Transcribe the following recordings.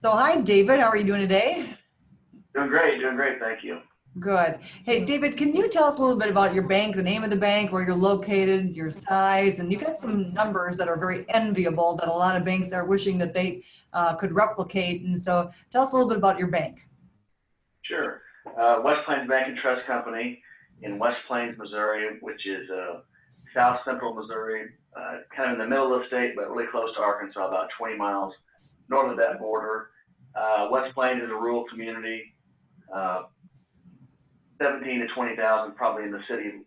So hi, David. How are you doing today? Doing great, thank you. Good. Hey, David, can you tell us a little bit about your bank, the name of the bank, where you're located, your size, and you got some numbers that are very enviable that a lot of banks are wishing that they could replicate. And so tell us a little bit about your bank. Sure. West Plains Bank and Trust Company in West Plains, Missouri, which is south central Missouri, kind of in the middle of the state, but really close to Arkansas, about 20 miles north of that border. West Plains is a rural community, uh, 17 to 20,000 probably in the city,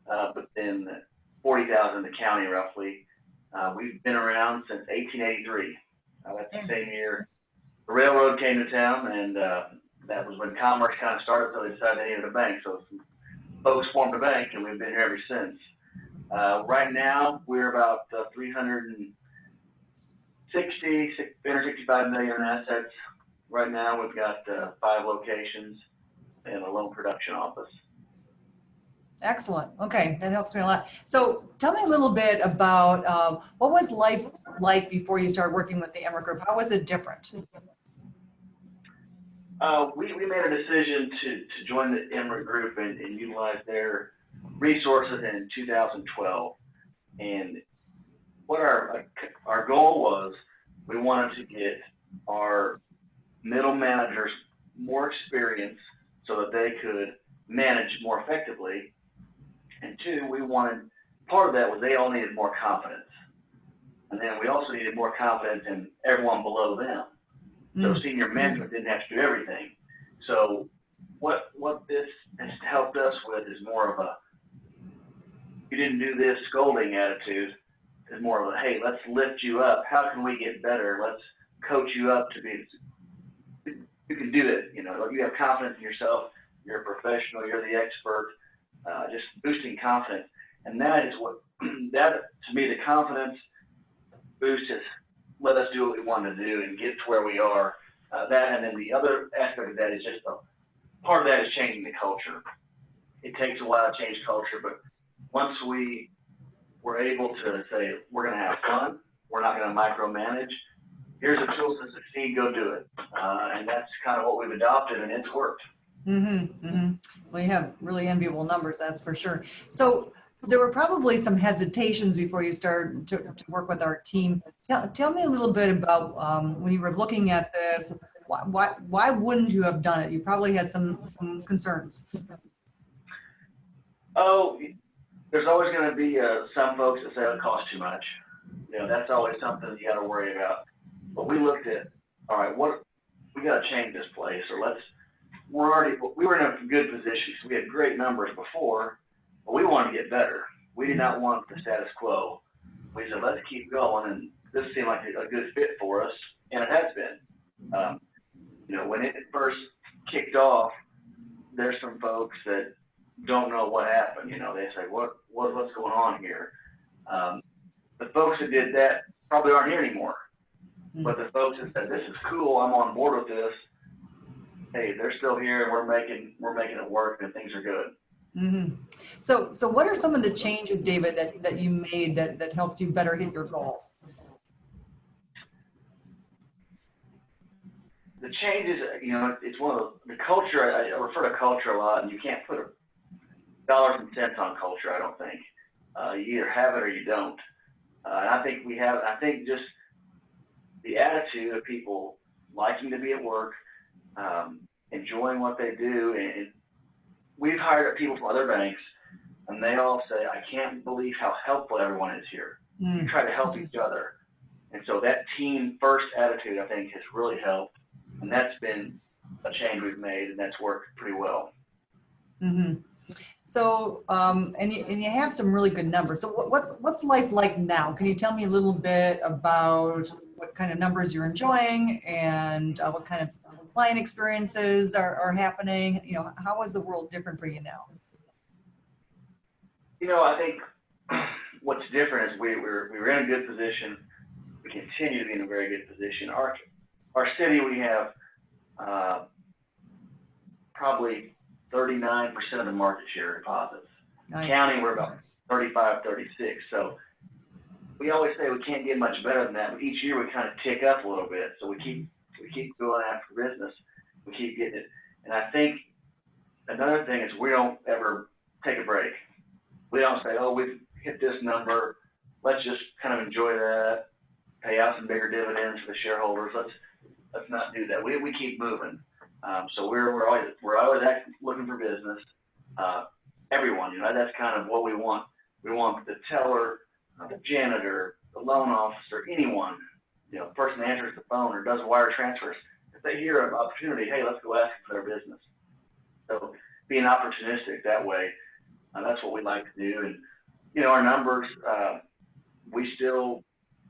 but then 40,000 in the county roughly. We've been around since 1883. That's the same year the railroad came to town, and that was when commerce kind of started, so they decided they needed a bank. So some folks formed a bank, and we've been here ever since. Right now, we're about 365 million in assets. Right now, we've got 5 locations and a loan production office. Excellent. Okay, that helps me a lot. So tell me a little bit about what was life like before you started working with the Emmerich Group? How was it different? We made a decision to join the Emmerich Group and utilize their resources in 2012. And what our goal was, we wanted to get our middle managers more experience so that they could manage more effectively. And two, we wanted, part of that was they all needed more confidence. And then we also needed more confidence in everyone below them. So senior management didn't have to do everything. So what this has helped us with is more of a, you didn't do this scolding attitude. It's more of a, hey, let's lift you up. How can we get better? Let's coach you up to be, you can do it. You know, you have confidence in yourself. You're a professional. You're the expert. Just boosting confidence. And that is what, that to me, the confidence boost has let us do what we want to do and get to where we are. That, and then the other aspect of that is just part of that is changing the culture. It takes a while to change culture, but once we were able to say, we're going to have fun, we're not going to micromanage, here's a tool to succeed, go do it. And that's kind of what we've adopted, and it's worked. Well, you have really enviable numbers, that's for sure. So there were probably some hesitations before you started to work with our team. Tell me a little bit about when you were looking at this, why wouldn't you have done it? You probably had some concerns. Oh, there's always going to be some folks that say it costs too much. You know, that's always something you got to worry about. But we looked at, all right, we got to change this place, or we were in a good position. So we had great numbers before, but we wanted to get better. We did not want the status quo. We said, let's keep going, and this seemed like a good fit for us, and it has been. You know, when it first kicked off, there's some folks that don't know what happened. You know, they say, what's going on here? The folks that did that probably aren't here anymore. But the folks that said, this is cool, I'm on board with this, hey, they're still here, and we're making it work, and things are good. So what are some of the changes, David, that you made that helped you better hit your goals? The changes, you know, it's one of the culture. I refer to culture a lot, and you can't put dollars and cents on culture, I don't think. You either have it or you don't. And I think we have. I think just the attitude of people liking to be at work, enjoying what they do, and we've hired people from other banks, and they all say, I can't believe how helpful everyone is here. We try to help each other. And so that team first attitude, I think, has really helped. And that's been a change we've made, and that's worked pretty well. So, and you have some really good numbers. So what's life like now? Can you tell me a little bit about what kind of numbers you're enjoying, and what kind of client experiences are happening? You know, how is the world different for you now? You know, I think what's different is we're in a good position. We continue to be in a very good position. Our city, we have probably 39% of the market share deposits. Nice. County, we're about 35, 36. So we always say we can't get much better than that, but each year we kind of tick up a little bit. So we keep numbers. Let's not do that. We keep moving. So we're always looking for business. Everyone, that's kind of what we want. We want the teller, the janitor, the loan officer, anyone, person answers the phone or does wire transfers. If they hear an opportunity, hey, let's go ask for their business. So being opportunistic that way, that's what we like to do. And our numbers, we still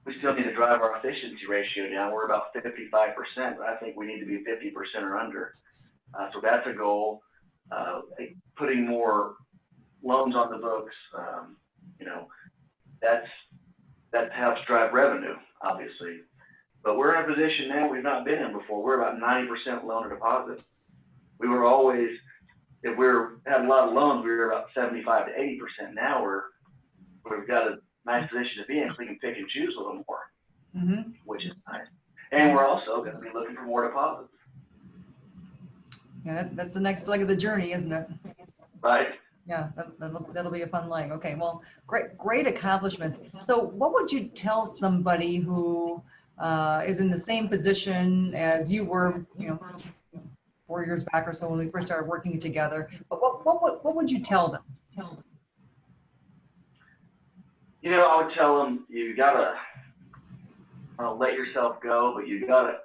need to drive our efficiency ratio down. We're about 55%, but I think we need to be 50% or under. So that's a goal. Putting more loans on the books, that helps drive revenue, obviously. But we're in a position now we've not been in before. We're about 90% loan to deposit. We were always, if had a lot of loans, we were about 75 to 80%. Now we've got a nice position to be in, so we can pick and choose a little more, which is nice. And we're also going to be looking for more deposits. Yeah, that's the next leg of the journey, isn't it? Right. Yeah, that'll be a fun leg. Okay, well, great accomplishments. So what would you tell somebody who is in the same position as you were, 4 years back or so when we first started working together? But what would you tell them? I would tell them you gotta let yourself go, but you gotta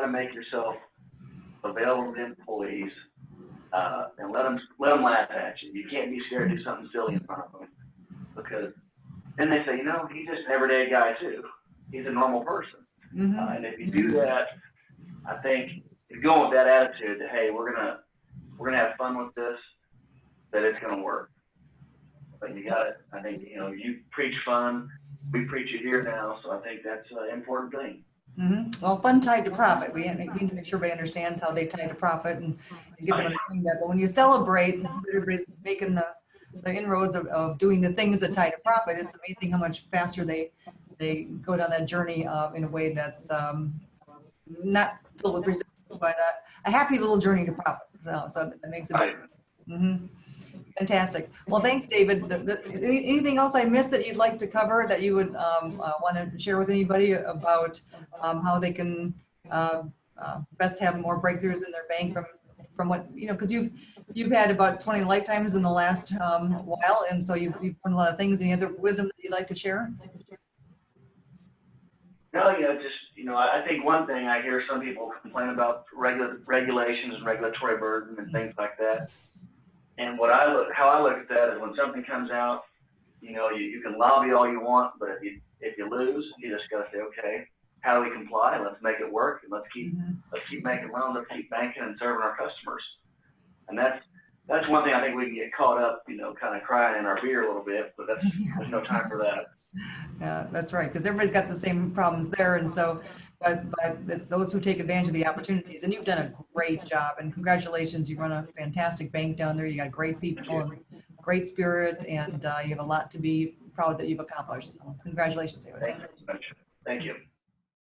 make yourself available to employees, and let them laugh at you. You can't be scared to do something silly in front of them, because then they say, he's just an everyday guy too. He's a normal person. And if you do that, I think if you go with that attitude that, hey, we're gonna have fun with this, that it's gonna work. But you got it. I think you preach fun. We preach it here now, so I think that's an important thing. Well, fun tied to profit. We need to make sure everybody understands how they tie to profit and get them understanding that. But when you celebrate, everybody's making the inroads of doing the things that tie to profit. It's amazing how much faster they go down that journey in a way that's not filled with resistance, but a happy little journey to profit. So that makes it big. Fantastic. Well, thanks, David. Anything else I missed that you'd like to cover that you would want to share with anybody about how they can best have more breakthroughs in their bank from what, because you've had about 20 lifetimes in the last while, and so you've done a lot of things. Any other wisdom that you'd like to share? No, I think one thing I hear some people complain about regulations and regulatory burden and things like that. And how I look at that is when something comes out, you can lobby all you want, but if you lose, you just gotta say, okay, how do we comply? Let's make it work, and let's keep making loans, let's keep banking and serving our customers. And that's one thing I think we can get caught up, kind of crying in our beer a little bit, but there's no time for that. Yeah, that's right, because everybody's got the same problems there, and so, but it's those who take advantage of the opportunities, and you've done a great job, and congratulations. You run a fantastic bank down there. You got great people and great spirit, and you have a lot to be proud that you've accomplished. So congratulations, David. Thank you.